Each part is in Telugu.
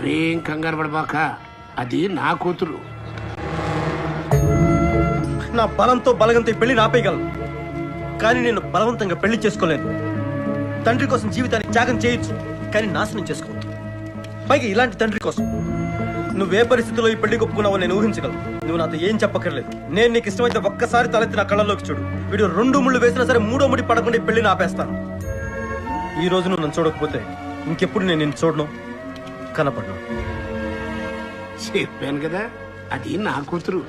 నువ్వేం కంగారు పడబాక, అది నా కూతురు. నా బలంతో బలగంతో ఈ పెళ్లి ఆపేయగలను, కానీ నేను బలవంతంగా పెళ్లి చేసుకోలేను. తండ్రి కోసం జీవితాన్ని త్యాగం చేయొచ్చు, కానీ నాశనం చేసుకోవద్దు. పైగా ఇలాంటి తండ్రి కోసం. నువ్వే పరిస్థితిలో ఈ పెళ్లి ఒప్పుకున్నావో నేను ఊహించగలను. నువ్వు నాతో ఏం చెప్పక్కర్లేదు. నేను నీకు ఇష్టమైతే ఒక్కసారి తలెత్తి నా కళ్ళలోకి చూడు. వీడు 2 ముళ్ళు వేసినా సరే 3వ ముడి పడకుండా ఈ పెళ్లిని ఆపేస్తాను. ఈ రోజు నువ్వు నన్ను చూడకపోతే ఇంకెప్పుడు నేను నిన్ను చూడను, కనపడను. చెప్పాను కదా, అది నా కూతురు.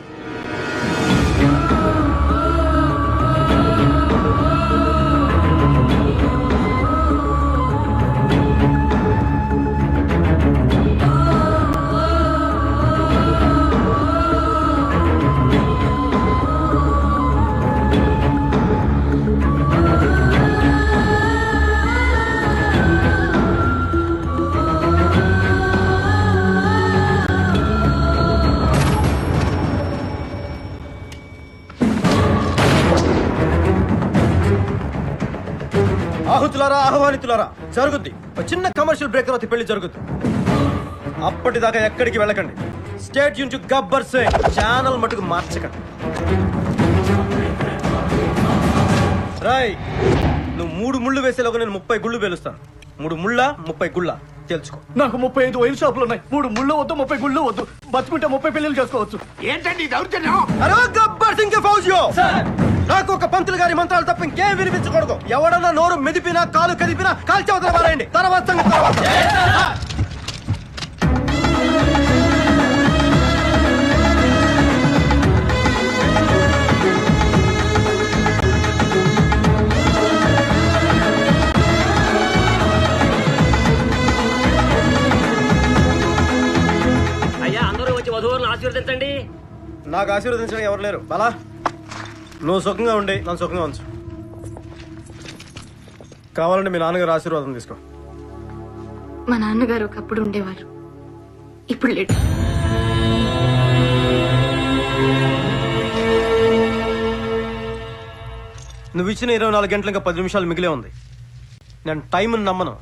ఆహుతులారా, ఆహ్వానితులారా, జరుగుద్ది. ఒక చిన్న కమర్షియల్ బ్రేక్ తర్వాత పెళ్లి జరుగుద్ది. అప్పటిదాకా ఎక్కడికి వెళ్ళకండి. State Yoon to Gabbar Singh. Channel మటుకు మార్చకండి. రాయ్, నువ్వు 3 ముళ్ళు వేసేలోగా నేను 30 గుళ్ళు వేలుస్తాను. 3 ముళ్ళ 30 గుళ్ళ తెలుసుకో. నాకు 35 వైన్ షాపులు ఉన్నాయి. 3 ముళ్ళు వద్దు, 30 గుళ్ళు వద్దు. బతుకుంటే 30 పెళ్లిళ్ళు చేసుకోవచ్చు. ఏంటండి దౌర్జన్యం? అరే గబ్బర్ సింగ్ కే ఫౌజియో, నాకు ఒక పంతులు గారి మంత్రాలు తప్ప ఇంకేం వినిపించకూడదు. ఎవడన్నా నోరు మెదిపినా కాలు కదిపినా కాల్చవతల పారేయండి. తర్వాత సంగతి తర్వాత. అయ్యా, అందరూ వచ్చి వధువులను ఆశీర్వదించండి. నాకు ఆశీర్వదించడం ఎవరు లేరు. బలా, నువ్వు సుఖంగా ఉండి నన్ను సుఖంగా ఉంచు. కావాలంటే మీ నాన్నగారు ఆశీర్వాదం తీసుకో. మా నాన్నగారు ఒకప్పుడు ఉండేవారు, ఇప్పుడు లేడు. నువ్వు ఇచ్చిన 24 గంటలు ఇంకా 10 నిమిషాలు మిగిలే ఉంది. నేను టైంని నమ్మను,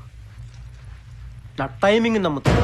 నా టైమింగ్ నమ్ముతాను.